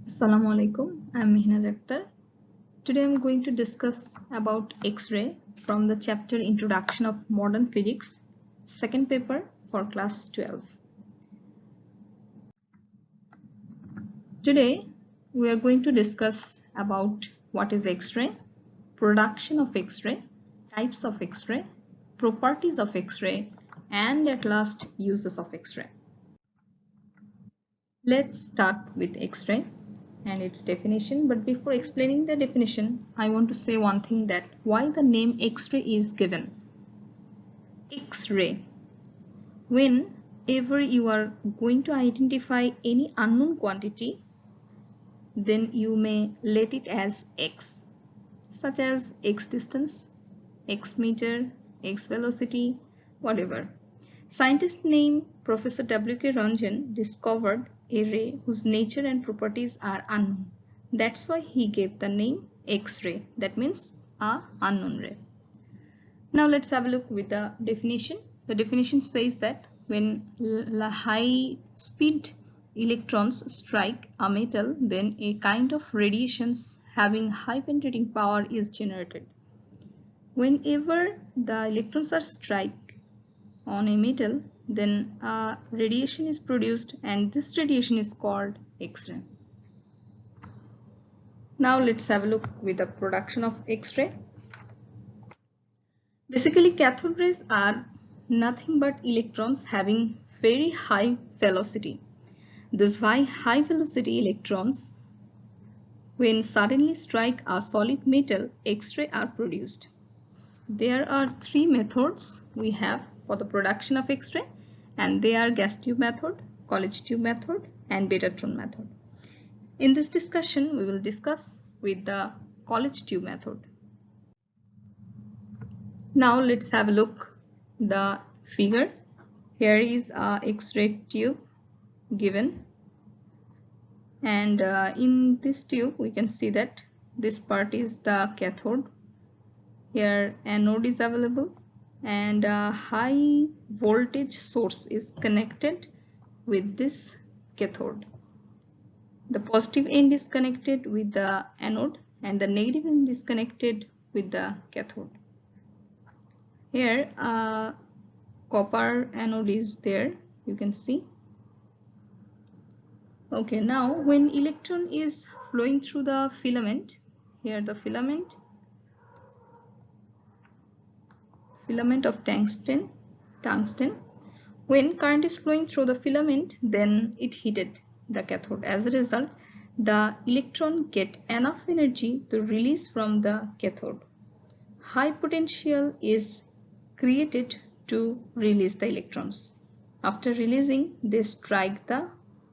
Assalamu alaikum. I'm Mehnaz Akhtar. Today I'm going to discuss about X-ray from the chapter Introduction of Modern Physics, second paper for class 12. Today we are going to discuss about what is X-ray, production of X-ray, types of X-ray, properties of X-ray, and at last uses of X-ray. Let's start with X-ray and its definition, but before explaining the definition, I want to say one thing, that why the name X-ray is given. X-ray. Whenever you are going to identify any unknown quantity, then you may let it as X, such as X distance, X meter, X velocity, whatever. Scientist named Professor W.K. Ranjan discovered a ray whose nature and properties are unknown. That's why he gave the name X-ray. That means a unknown ray. Now let's have a look with the definition. The definition says that when high speed electrons strike a metal, then a kind of radiations having high penetrating power is generated. Whenever the electrons are struck on a metal, then radiation is produced, and this radiation is called X-ray. Now let's have a look with the production of X-ray. Basically, cathode rays are nothing but electrons having very high velocity. These high velocity electrons, when suddenly strike a solid metal, X-ray are produced. There are three methods we have for the production of X-ray, and they are gas tube method, college tube method, and Betatron method. In this discussion, we will discuss with the college tube method. Now let's have a look the figure. Here is a X-ray tube given, and in this tube we can see that this part is the cathode. Here anode is available, and a high voltage source is connected with this cathode. The positive end is connected with the anode, and the negative end is connected with the cathode. Here a copper anode is there, you can see. Okay, now when electron is flowing through the filament, here the filament of tungsten, when current is flowing through the filament, then it heated the cathode. As a result, the electron get enough energy to release from the cathode. High potential is created to release the electrons. After releasing, they strike the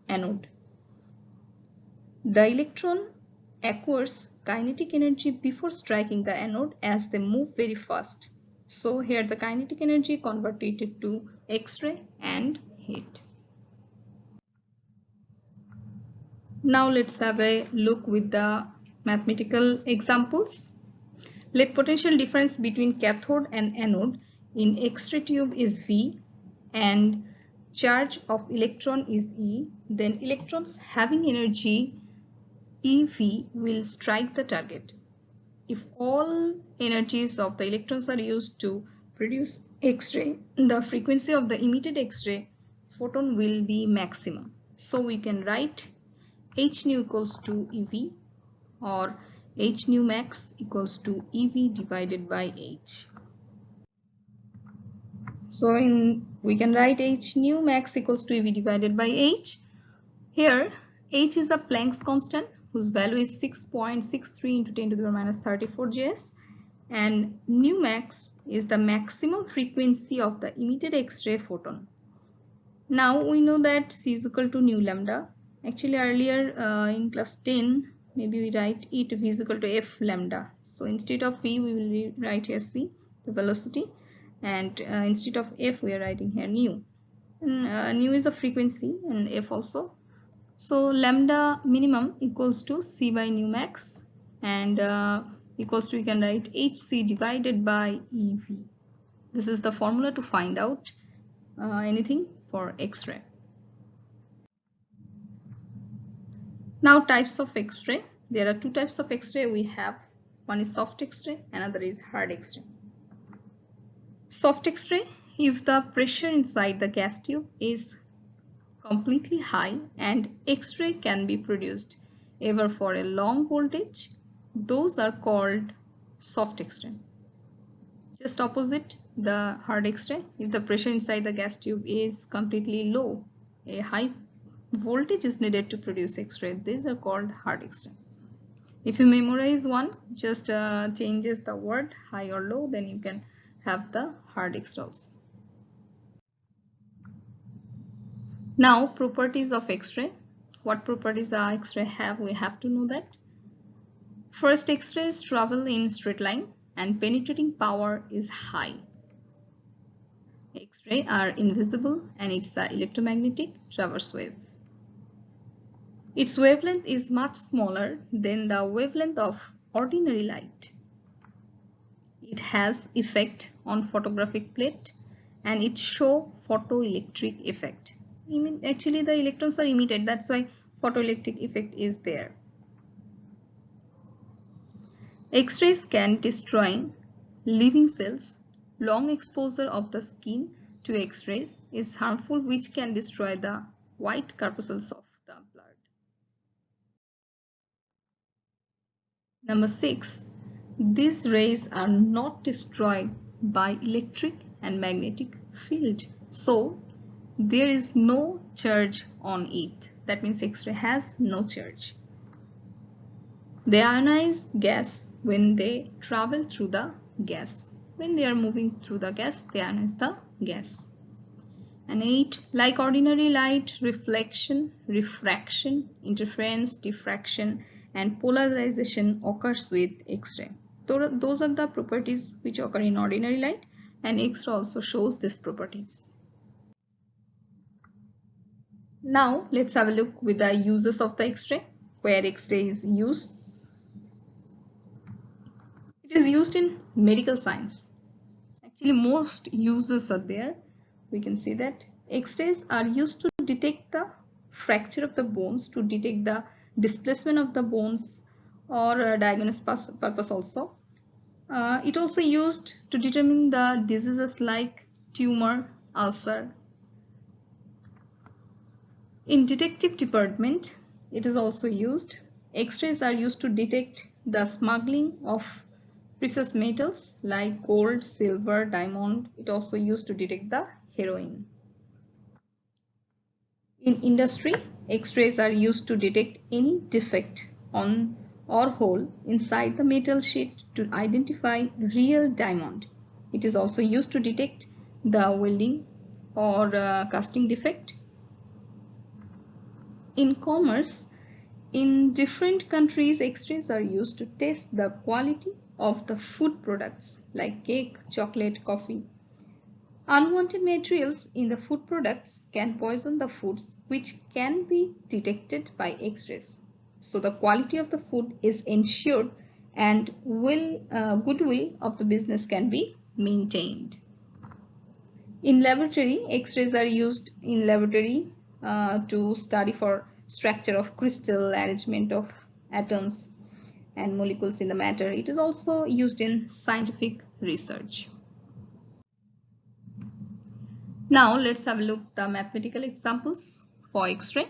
anode. The electron acquires kinetic energy before striking the anode, as they move very fast. So here the kinetic energy converted to X-ray and heat. Now let's have a look with the mathematical examples. Let potential difference between cathode and anode in X-ray tube is V, and charge of electron is E. Then electrons having energy EV will strike the target. If all energies of the electrons are used to produce X-ray, the frequency of the emitted X-ray photon will be maximum. So we can write h nu equals to EV, or h nu max equals to EV divided by h. So we can write h nu max equals to EV divided by h. Here h is a Planck's constant whose value is 6.63 into 10 to the power minus 34 J/s, and nu max is the maximum frequency of the emitted X-ray photon. Now we know that C is equal to nu lambda. Actually earlier in class 10, maybe we write it V is equal to F lambda. So instead of V we will write here C, the velocity, and instead of F we are writing here nu. And nu is a frequency and F also. So lambda minimum equals to C by nu max, and equals to, we can write HC divided by EV. This is the formula to find out anything for X-ray. Now types of X-ray. There are two types of X-ray we have. One is soft X-ray, another is hard X-ray. Soft X-ray, if the pressure inside the gas tube is completely high and X-ray can be produced ever for a long voltage, those are called soft X-ray. Just opposite the hard X-ray, if the pressure inside the gas tube is completely low, a high voltage is needed to produce X-ray. These are called hard X-ray. If you memorize one, just changes the word high or low, then you can have the hard X-ray also. Now properties of X-ray. What properties are X-ray have? We have to know that. First, X-rays travel in straight line and penetrating power is high. X-ray are invisible and it's an electromagnetic traverse wave. Its wavelength is much smaller than the wavelength of ordinary light. It has effect on photographic plate and it show photoelectric effect. Actually the electrons are emitted, that's why photoelectric effect is there. X-rays can destroy living cells. Long exposure of the skin to X-rays is harmful, which can destroy the white corpuscles of the blood. Number 6. These rays are not destroyed by electric and magnetic field. So there is no charge on it. That means X-ray has no charge. They ionize gas when they travel through the gas. When they are moving through the gas, they ionize the gas. And 8. Like ordinary light, reflection, refraction, interference, diffraction, and polarization occurs with X-ray. Those are the properties which occur in ordinary light, and X-ray also shows these properties. Now let's have a look with the uses of the X-ray, where X-ray is used. It is used in medical science. Actually, most uses are there. We can see that X-rays are used to detect the fracture of the bones, to detect the displacement of the bones, or diagnostic purpose also. It also used to determine the diseases like tumor, ulcer. In detective department, it is also used. X-rays are used to detect the smuggling of precious metals like gold, silver, diamond. It also used to detect the heroin. In industry, X-rays are used to detect any defect on or hole inside the metal sheet to identify real diamond. It is also used to detect the welding or casting defect. In commerce, in different countries, X-rays are used to test the quality of the food products like cake, chocolate, coffee. Unwanted materials in the food products can poison the foods, which can be detected by X-rays. So the quality of the food is ensured and goodwill of the business can be maintained. In laboratory, X-rays are used in laboratory to study for structure of crystal, arrangement of atoms and molecules in the matter. It is also used in scientific research. Now let's have a look at the mathematical examples for X-ray.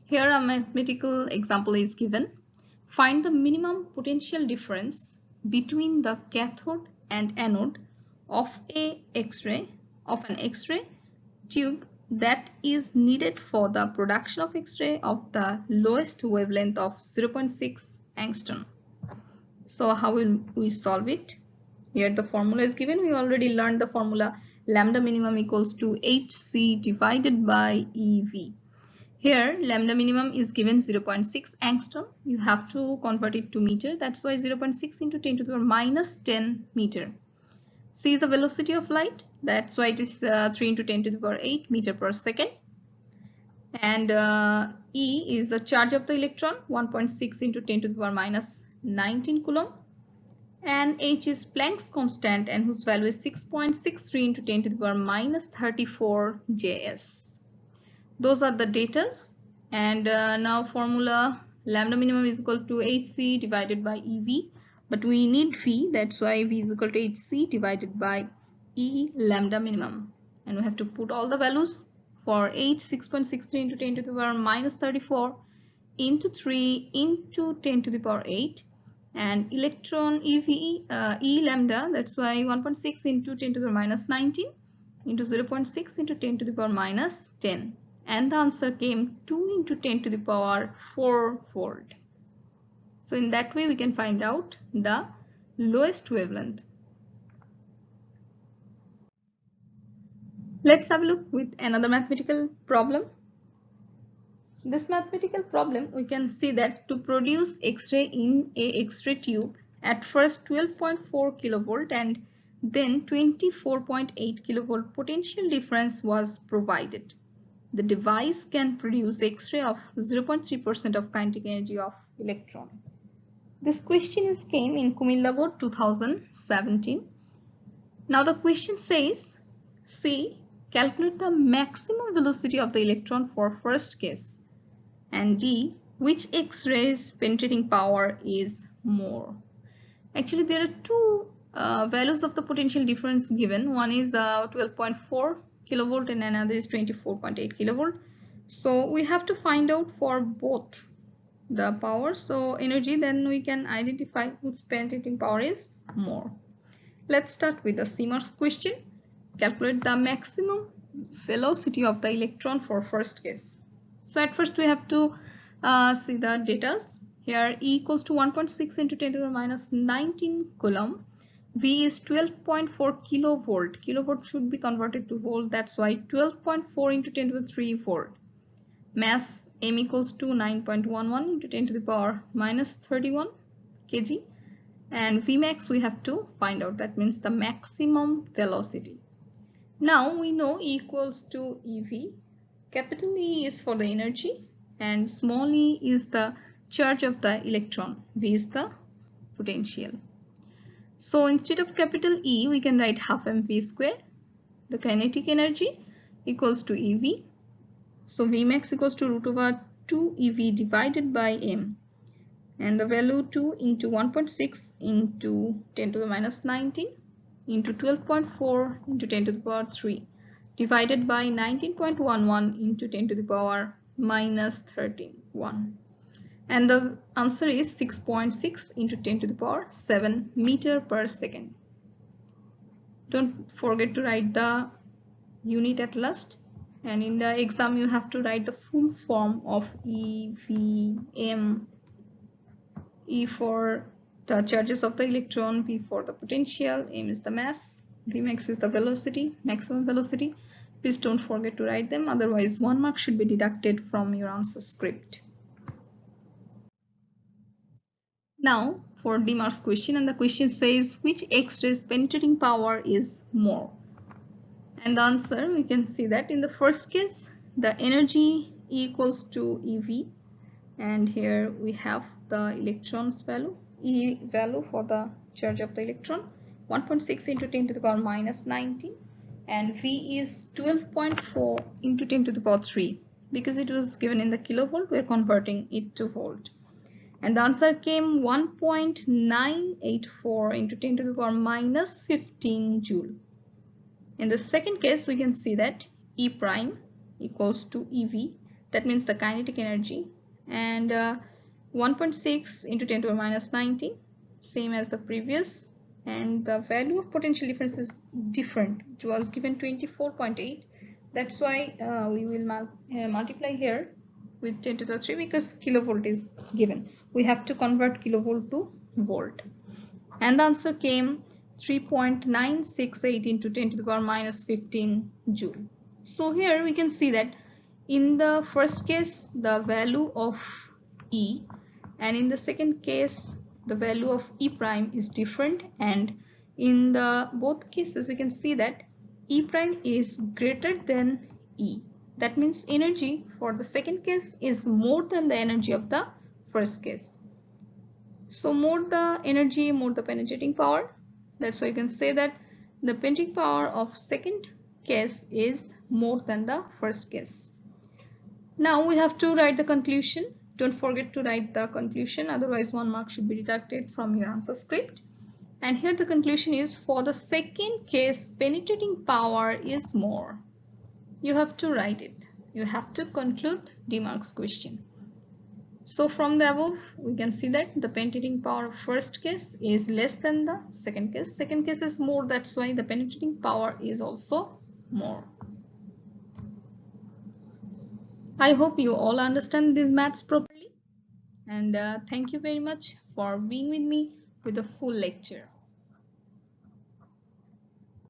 Here a mathematical example is given. Find the minimum potential difference between the cathode and anode of an X-ray tube that is needed for the production of X-ray of the lowest wavelength of 0.6 angstrom. So how will we solve it? Here the formula is given. We already learned the formula lambda minimum equals to HC divided by EV. Here lambda minimum is given 0.6 angstrom. You have to convert it to meter. That's why 0.6 into 10 to the power minus 10 meter. C is the velocity of light. That's why it is 3 into 10 to the power 8 meter per second. And E is the charge of the electron, 1.6 into 10 to the power minus 19 coulomb. And H is Planck's constant, and whose value is 6.63 into 10 to the power minus 34 Js. Those are the datas. And now formula lambda minimum is equal to HC divided by EV, but we need V, that's why V is equal to HC divided by E lambda minimum, and we have to put all the values. For H, 6.63 into 10 to the power minus 34 into 3 into 10 to the power 8, and electron EV E lambda, that's why 1.6 into 10 to the power minus 19 into 0.6 into 10 to the power minus 10, and the answer came 2 into 10 to the power 4 volt. So in that way we can find out the lowest wavelength. Let's have a look with another mathematical problem. This mathematical problem, we can see that to produce X-ray in a X-ray tube, at first 12.4 kilovolt and then 24.8 kilovolt potential difference was provided. The device can produce X-ray of 0.3% of kinetic energy of electron. This question came in Kumilla Board 2017. Now the question says, C, calculate the maximum velocity of the electron for first case, and D, which X-rays penetrating power is more. Actually, there are two values of the potential difference given. One is 12.4 kilovolt and another is 24.8 kilovolt. So we have to find out for both the power, so energy, then we can identify which penetrating power is more. Let's start with the CMARS question. Calculate the maximum velocity of the electron for first case. So at first we have to see the data. Here E equals to 1.6 into 10 to the minus 19 coulomb. V is 12.4 kilovolt. Kilovolt should be converted to volt. That's why 12.4 into 10 to the 3 volt. Mass M equals to 9.11 into 10 to the power minus 31 kg. And Vmax we have to find out. That means the maximum velocity. Now we know E equals to EV. Capital E is for the energy and small e is the charge of the electron. V is the potential. So instead of capital E, we can write half mv square. The kinetic energy equals to EV. So Vmax equals to root over 2 EV divided by M. And the value 2 into 1.6 into 10 to the minus 19 into 12.4 into 10 to the power 3 divided by 19.11 into 10 to the power minus 31. And the answer is 6.6 into 10 to the power 7 meter per second. Don't forget to write the unit at last. And in the exam you have to write the full form of E, V, M. E for the charges of the electron, V for the potential, M is the mass, Vmax is the velocity, maximum velocity. Please don't forget to write them, otherwise 1 mark should be deducted from your answer script. Now for DMARS question, and the question says which X-rays penetrating power is more. And the answer, we can see that in the first case the energy equals to EV, and here we have the electron's value, E value for the charge of the electron, 1.6 into 10 to the power minus 19, and V is 12.4 into 10 to the power 3. Because it was given in the kilovolt, we are converting it to volt. And the answer came 1.984 into 10 to the power minus 15 joule. In the second case, we can see that E prime equals to EV, that means the kinetic energy, and 1.6 into 10 to the minus 19, same as the previous, and the value of potential difference is different. It was given 24.8, that's why we will multiply here with 10 to the 3 because kilovolt is given. We have to convert kilovolt to volt, and the answer came 3.968 into 10 to the power minus 15 joule. So here we can see that in the first case the value of E, and in the second case the value of E prime is different, and in the both cases we can see that E prime is greater than E. That means energy for the second case is more than the energy of the first case. So more the energy, more the penetrating power. That's why you can say that the penetrating power of second case is more than the first case. Now we have to write the conclusion. Don't forget to write the conclusion, otherwise 1 mark should be deducted from your answer script. And here the conclusion is, for the second case, penetrating power is more. You have to write it. You have to conclude D marks question. So from the above, we can see that the penetrating power of first case is less than the second case. Second case is more, that's why the penetrating power is also more. I hope you all understand these maths properly, and thank you very much for being with me with the full lecture.